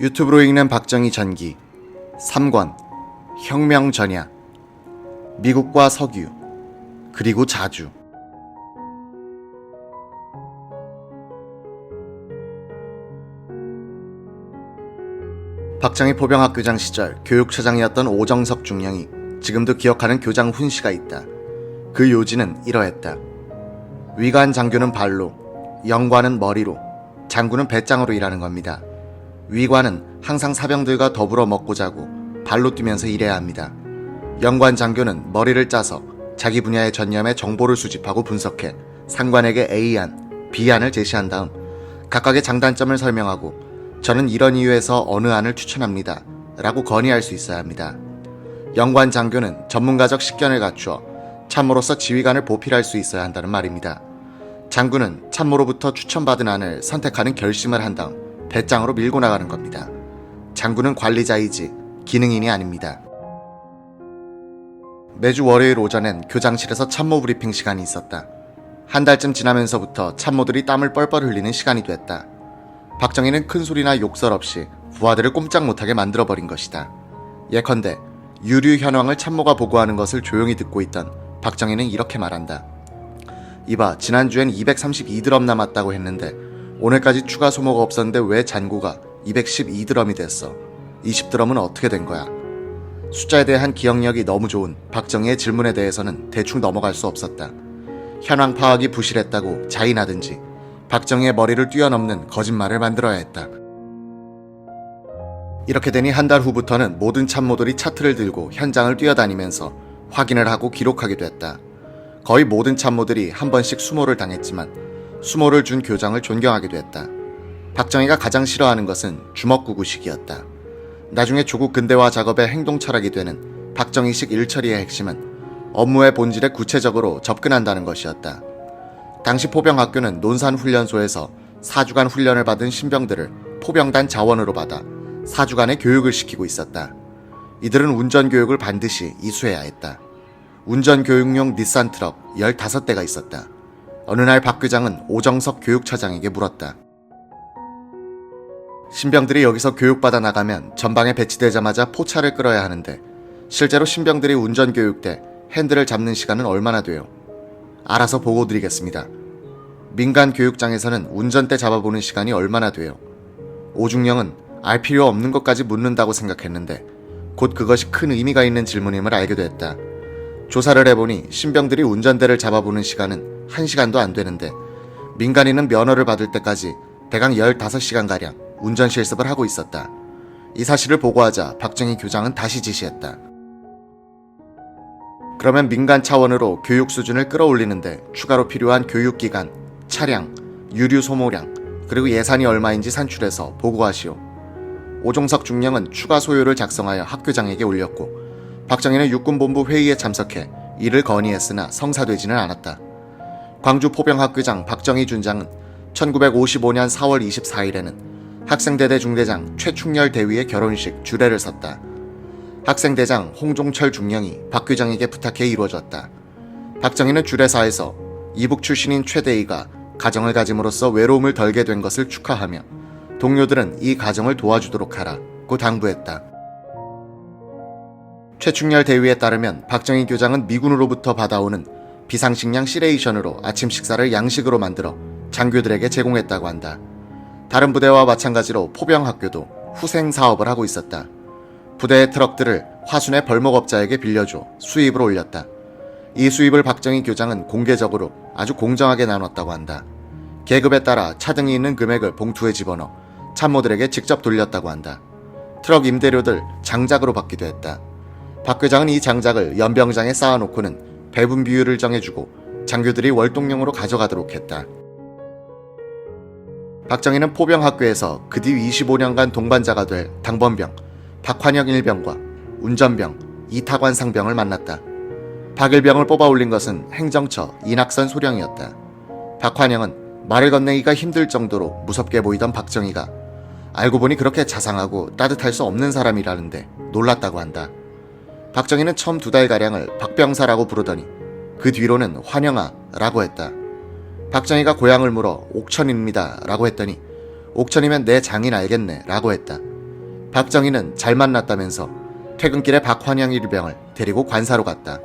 유튜브로 읽는 박정희 전기 3권 혁명 전야 미국과 석유 그리고 자주. 박정희 포병학교장 시절 교육처장이었던 오정석 중령이 지금도 기억하는 교장 훈시가 있다. 그 요지는 이러했다. 위관 장교는 발로, 영관은 머리로, 장군은 배짱으로 일하는 겁니다. 위관은 항상 사병들과 더불어 먹고 자고 발로 뛰면서 일해야 합니다. 영관 장교는 머리를 짜서 자기 분야에 전념해 정보를 수집하고 분석해 상관에게 A안, B안을 제시한 다음 각각의 장단점을 설명하고 저는 이런 이유에서 어느 안을 추천합니다 라고 건의할 수 있어야 합니다. 영관 장교는 전문가적 식견을 갖추어 참모로서 지휘관을 보필할 수 있어야 한다는 말입니다. 장군은 참모로부터 추천받은 안을 선택하는 결심을 한 다음 배짱으로 밀고 나가는 겁니다. 장군은 관리자이지 기능인이 아닙니다. 매주 월요일 오전엔 교장실에서 참모 브리핑 시간이 있었다. 한 달쯤 지나면서부터 참모들이 땀을 뻘뻘 흘리는 시간이 됐다. 박정희는 큰 소리나 욕설 없이 부하들을 꼼짝 못하게 만들어버린 것이다. 예컨대 유류 현황을 참모가 보고하는 것을 조용히 듣고 있던 박정희는 이렇게 말한다. 이봐, 지난주엔 232드럼 남았다고 했는데 오늘까지 추가 소모가 없었는데 왜 잔고가 212드럼이 됐어? 20드럼은 어떻게 된 거야? 숫자에 대한 기억력이 너무 좋은 박정희의 질문에 대해서는 대충 넘어갈 수 없었다. 현황 파악이 부실했다고 자인하든지 박정희의 머리를 뛰어넘는 거짓말을 만들어야 했다. 이렇게 되니 한 달 후부터는 모든 참모들이 차트를 들고 현장을 뛰어다니면서 확인을 하고 기록하게 됐다. 거의 모든 참모들이 한 번씩 수모를 당했지만 수모를 준 교장을 존경하게 됐다. 박정희가 가장 싫어하는 것은 주먹구구식이었다. 나중에 조국 근대화 작업의 행동 철학이 되는 박정희식 일처리의 핵심은 업무의 본질에 구체적으로 접근한다는 것이었다. 당시 포병학교는 논산훈련소에서 4주간 훈련을 받은 신병들을 포병단 자원으로 받아 4주간의 교육을 시키고 있었다. 이들은 운전교육을 반드시 이수해야 했다. 운전교육용 닛산 트럭 15대가 있었다. 어느 날 박 교장은 오정석 교육처장에게 물었다. 신병들이 여기서 교육받아 나가면 전방에 배치되자마자 포차를 끌어야 하는데 실제로 신병들이 운전교육 때 핸들을 잡는 시간은 얼마나 돼요? 알아서 보고 드리겠습니다. 민간 교육장에서는 운전대 잡아보는 시간이 얼마나 돼요? 오중령은 알 필요 없는 것까지 묻는다고 생각했는데 곧 그것이 큰 의미가 있는 질문임을 알게 됐다. 조사를 해보니 신병들이 운전대를 잡아보는 시간은 1시간도 안 되는데 민간인은 면허를 받을 때까지 대강 15시간가량 운전 실습을 하고 있었다. 이 사실을 보고하자 박정희 교장은 다시 지시했다. 그러면 민간 차원으로 교육 수준을 끌어올리는데 추가로 필요한 교육기간, 차량, 유류 소모량, 그리고 예산이 얼마인지 산출해서 보고하시오. 오종석 중령은 추가 소요를 작성하여 학교장에게 올렸고 박정희는 육군본부 회의에 참석해 이를 건의했으나 성사되지는 않았다. 광주 포병학교장 박정희 준장은 1955년 4월 24일에는 학생대대 중대장 최충렬 대위의 결혼식 주례를 섰다. 학생대장 홍종철 중령이 박 교장에게 부탁해 이루어졌다. 박정희는 주례사에서 이북 출신인 최 대위가 가정을 가짐으로써 외로움을 덜게 된 것을 축하하며 동료들은 이 가정을 도와주도록 하라고 당부했다. 최충렬 대위에 따르면 박정희 교장은 미군으로부터 받아오는 비상식량 시레이션으로 아침 식사를 양식으로 만들어 장교들에게 제공했다고 한다. 다른 부대와 마찬가지로 포병학교도 후생 사업을 하고 있었다. 부대의 트럭들을 화순의 벌목업자에게 빌려줘 수입을 올렸다. 이 수입을 박정희 교장은 공개적으로 아주 공정하게 나눴다고 한다. 계급에 따라 차등이 있는 금액을 봉투에 집어넣어 참모들에게 직접 돌렸다고 한다. 트럭 임대료들 장작으로 받기도 했다. 박 교장은 이 장작을 연병장에 쌓아놓고는 배분 비율을 정해주고 장교들이 월동용으로 가져가도록 했다. 박정희는 포병학교에서 그 뒤 25년간 동반자가 될 당번병 박환영 일병과 운전병 이타관 상병을 만났다. 박일병을 뽑아 올린 것은 행정처 이낙선 소령이었다. 박환영은 말을 건네기가 힘들 정도로 무섭게 보이던 박정희가 알고 보니 그렇게 자상하고 따뜻할 수 없는 사람이라는데 놀랐다고 한다. 박정희는 처음 2달가량을 박병사라고 부르더니 그 뒤로는 환영아라고 했다. 박정희가 고향을 물어 옥천입니다 라고 했더니 옥천이면 내 장인 알겠네 라고 했다. 박정희는 잘 만났다면서 퇴근길에 박환영 일병을 데리고 관사로 갔다.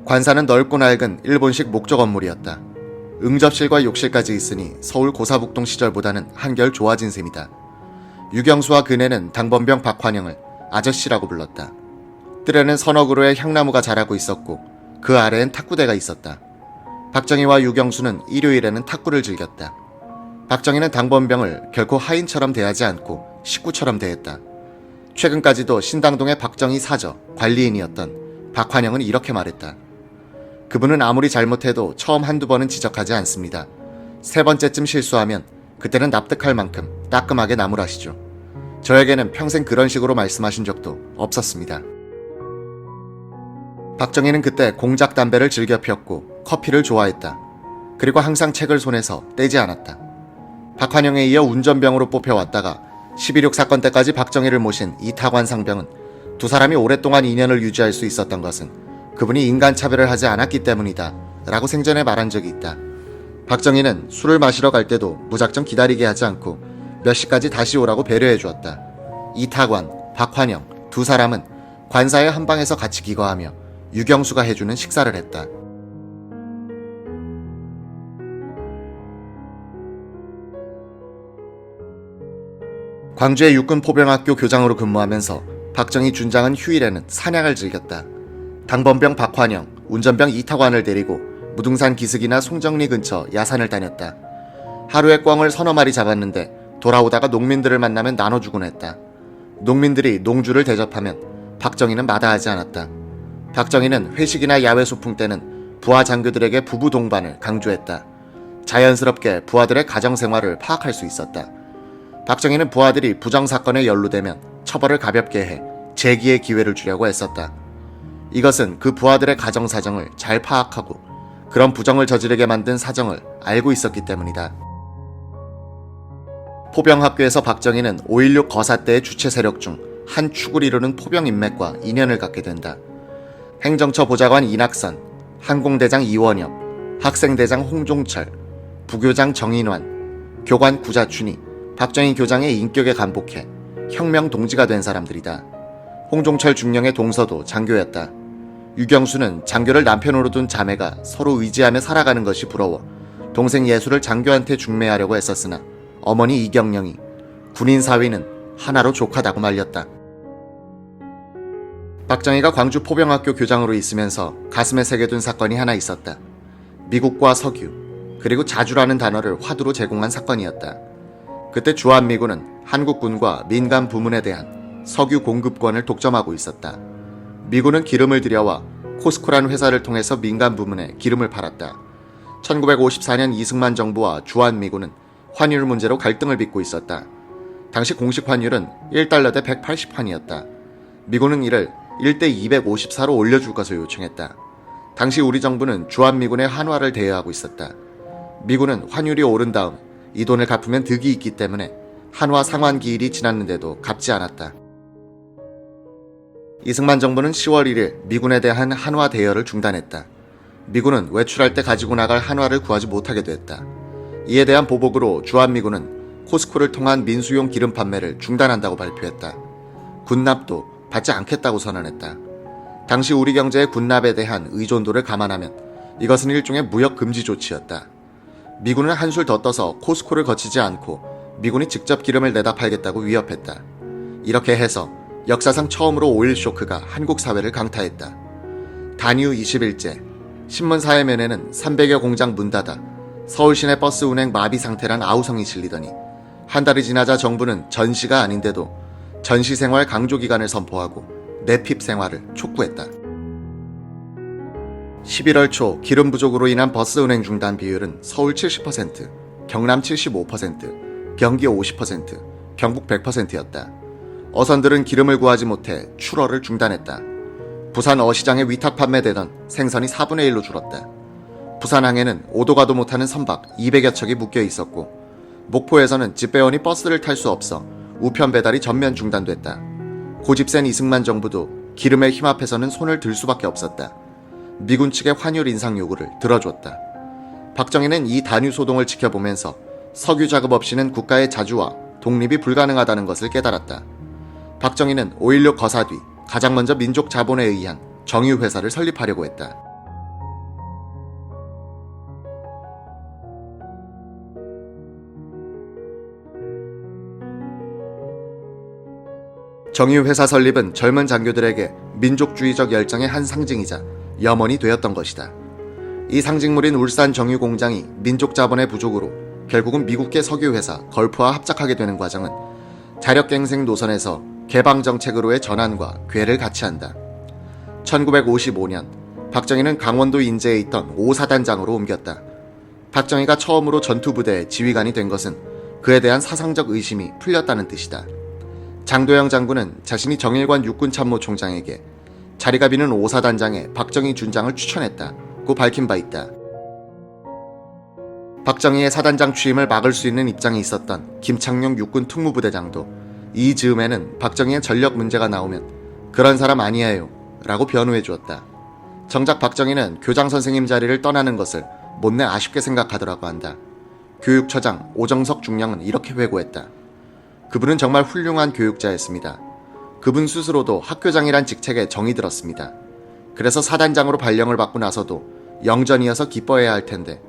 관사는 넓고 낡은 일본식 목조 건물이었다. 응접실과 욕실까지 있으니 서울 고사북동 시절보다는 한결 좋아진 셈이다. 유경수와 그네는 당번병 박환영을 아저씨라고 불렀다. 뜰에는 서너 그루의 향나무가 자라고 있었고 그 아래엔 탁구대가 있었다. 박정희와 유경수는 일요일에는 탁구를 즐겼다. 박정희는 당번병을 결코 하인처럼 대하지 않고 식구처럼 대했다. 최근까지도 신당동의 박정희 사저 관리인이었던 박환영은 이렇게 말했다. 그분은 아무리 잘못해도 처음 한두 번은 지적하지 않습니다. 세 번째쯤 실수하면 그때는 납득할 만큼 따끔하게 나무라시죠. 저에게는 평생 그런 식으로 말씀하신 적도 없었습니다. 박정희는 그때 공작 담배를 즐겨 피웠고 커피를 좋아했다. 그리고 항상 책을 손에서 떼지 않았다. 박환영에 이어 운전병으로 뽑혀왔다가 11.6 사건 때까지 박정희를 모신 이타관 상병은 두 사람이 오랫동안 인연을 유지할 수 있었던 것은 그분이 인간차별을 하지 않았기 때문이다 라고 생전에 말한 적이 있다. 박정희는 술을 마시러 갈 때도 무작정 기다리게 하지 않고 몇 시까지 다시 오라고 배려해 주었다. 이타관, 박환영 두 사람은 관사의 한방에서 같이 기거하며 유경수가 해주는 식사를 했다. 광주의 육군포병학교 교장으로 근무하면서 박정희 준장은 휴일에는 사냥을 즐겼다. 당번병 박환영, 운전병 이타관을 데리고 무등산 기슭이나 송정리 근처 야산을 다녔다. 하루에 꿩을 서너 마리 잡았는데 돌아오다가 농민들을 만나면 나눠주곤 했다. 농민들이 농주를 대접하면 박정희는 마다하지 않았다. 박정희는 회식이나 야외 소풍 때는 부하 장교들에게 부부 동반을 강조했다. 자연스럽게 부하들의 가정생활을 파악할 수 있었다. 박정희는 부하들이 부정사건에 연루되면 처벌을 가볍게 해 재기의 기회를 주려고 애썼다. 이것은 그 부하들의 가정사정을 잘 파악하고 그런 부정을 저지르게 만든 사정을 알고 있었기 때문이다. 포병학교에서 박정희는 5.16 거사 때의 주체 세력 중 한 축을 이루는 포병인맥과 인연을 갖게 된다. 행정처 보좌관 이낙선, 항공대장 이원엽, 학생대장 홍종철, 부교장 정인환, 교관 구자춘이 박정희 교장의 인격에 감복해 혁명 동지가 된 사람들이다. 홍종철 중령의 동서도 장교였다. 유경수는 장교를 남편으로 둔 자매가 서로 의지하며 살아가는 것이 부러워 동생 예수를 장교한테 중매하려고 했었으나 어머니 이경령이 군인 사위는 하나로 족하다고 말렸다. 박정희가 광주 포병학교 교장으로 있으면서 가슴에 새겨둔 사건이 하나 있었다. 미국과 석유, 그리고 자주라는 단어를 화두로 제공한 사건이었다. 그때 주한미군은 한국군과 민간 부문에 대한 석유 공급권을 독점하고 있었다. 미군은 기름을 들여와 코스코라는 회사를 통해서 민간 부문에 기름을 팔았다. 1954년 이승만 정부와 주한미군은 환율 문제로 갈등을 빚고 있었다. 당시 공식 환율은 1달러 대 180환이었다. 미군은 이를 1대 254로 올려줄 것을 요청했다. 당시 우리 정부는 주한미군의 한화를 대여하고 있었다. 미군은 환율이 오른 다음 이 돈을 갚으면 득이 있기 때문에 한화 상환 기일이 지났는데도 갚지 않았다. 이승만 정부는 10월 1일 미군에 대한 한화 대여를 중단했다. 미군은 외출할 때 가지고 나갈 한화를 구하지 못하게 됐다. 이에 대한 보복으로 주한미군은 코스코를 통한 민수용 기름 판매를 중단한다고 발표했다. 군납도 받지 않겠다고 선언했다. 당시 우리 경제의 군납에 대한 의존도를 감안하면 이것은 일종의 무역 금지 조치였다. 미군은 한술 더 떠서 코스코를 거치지 않고 미군이 직접 기름을 내다 팔겠다고 위협했다. 이렇게 해서 역사상 처음으로 오일 쇼크가 한국 사회를 강타했다. 단유 21제, 신문 사회면에는 300여 공장 문 닫아 서울 시내 버스 운행 마비 상태란 아우성이 실리더니 한 달이 지나자 정부는 전시가 아닌데도 전시생활 강조기간을 선포하고 내핍 생활을 촉구했다. 11월 초 기름 부족으로 인한 버스 운행 중단 비율은 서울 70%, 경남 75%, 경기 50%, 경북 100%였다. 어선들은 기름을 구하지 못해 출어를 중단했다. 부산 어시장에 위탁 판매되던 생선이 4분의 1로 줄었다. 부산항에는 오도 가도 못하는 선박 200여 척이 묶여 있었고 목포에서는 집배원이 버스를 탈 수 없어 우편 배달이 전면 중단됐다. 고집센 이승만 정부도 기름에 힘 앞에서는 손을 들 수밖에 없었다. 미군 측의 환율 인상 요구를 들어줬다. 박정희는 이 단유 소동을 지켜보면서 석유 자급 없이는 국가의 자주와 독립이 불가능하다는 것을 깨달았다. 박정희는 5.16 거사 뒤 가장 먼저 민족 자본에 의한 정유회사를 설립하려고 했다. 정유회사 설립은 젊은 장교들에게 민족주의적 열정의 한 상징이자 염원이 되었던 것이다. 이 상징물인 울산 정유공장이 민족 자본의 부족으로 결국은 미국계 석유회사 걸프와 합작하게 되는 과정은 자력갱생 노선에서 개방정책으로의 전환과 궤를 같이 한다. 1955년 박정희는 강원도 인제에 있던 5사단장으로 옮겼다. 박정희가 처음으로 전투부대의 지휘관이 된 것은 그에 대한 사상적 의심이 풀렸다는 뜻이다. 장도영 장군은 자신이 정일관 육군참모총장에게 자리가 비는 5사단장에 박정희 준장을 추천했다고 밝힌 바 있다. 박정희의 사단장 취임을 막을 수 있는 입장에 있었던 김창룡 육군특무부대장도 이 즈음에는 박정희의 전력 문제가 나오면 그런 사람 아니에요 라고 변호해 주었다. 정작 박정희는 교장 선생님 자리를 떠나는 것을 못내 아쉽게 생각하더라고 한다. 교육처장 오정석 중령은 이렇게 회고했다. 그분은 정말 훌륭한 교육자였습니다. 그분 스스로도 학교장이란 직책에 정이 들었습니다. 그래서 사단장으로 발령을 받고 나서도 영전이어서 기뻐해야 할 텐데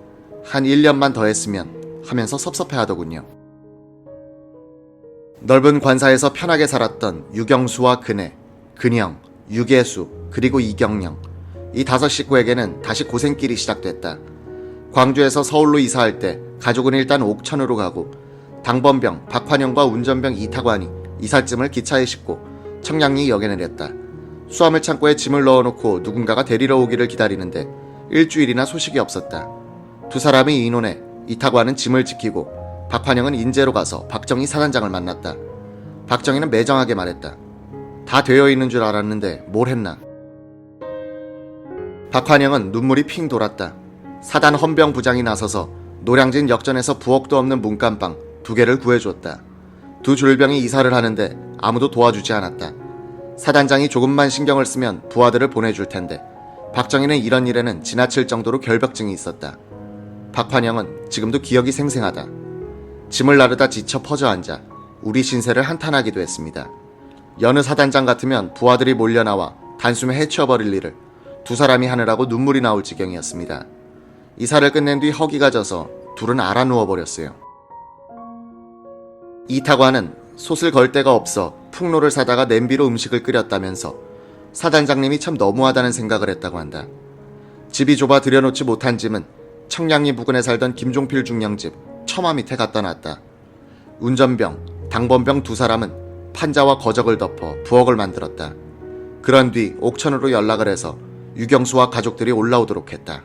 한 1년만 더 했으면 하면서 섭섭해하더군요. 넓은 관사에서 편하게 살았던 유경수와 근혜, 근영, 유계수, 그리고 이경영, 이 5 식구에게는 다시 고생길이 시작됐다. 광주에서 서울로 이사할 때 가족은 일단 옥천으로 가고 당번병, 박환영과 운전병 이타관이 이삿짐을 기차에 싣고 청량리역에 내렸다. 수화물 창고에 짐을 넣어놓고 누군가가 데리러 오기를 기다리는데 일주일이나 소식이 없었다. 두 사람이 의논해 이타관은 짐을 지키고 박환영은 인제로 가서 박정희 사단장을 만났다. 박정희는 매정하게 말했다. 다 되어 있는 줄 알았는데 뭘 했나? 박환영은 눈물이 핑 돌았다. 사단 헌병 부장이 나서서 노량진 역전에서 부엌도 없는 문간방 2개를 구해줬다. 두 줄병이 이사를 하는데 아무도 도와주지 않았다. 사단장이 조금만 신경을 쓰면 부하들을 보내줄 텐데 박정희는 이런 일에는 지나칠 정도로 결벽증이 있었다. 박환영은 지금도 기억이 생생하다. 짐을 나르다 지쳐 퍼져앉아 우리 신세를 한탄하기도 했습니다. 여느 사단장 같으면 부하들이 몰려나와 단숨에 해치워버릴 일을 두 사람이 하느라고 눈물이 나올 지경이었습니다. 이사를 끝낸 뒤 허기가 져서 둘은 알아 누워버렸어요. 이타관은 솥을 걸 데가 없어 풍로를 사다가 냄비로 음식을 끓였다면서 사단장님이 참 너무하다는 생각을 했다고 한다. 집이 좁아 들여놓지 못한 짐은 청량리 부근에 살던 김종필 중령집 처마 밑에 갖다 놨다. 운전병, 당번병 두 사람은 판자와 거적을 덮어 부엌을 만들었다. 그런 뒤 옥천으로 연락을 해서 유경수와 가족들이 올라오도록 했다.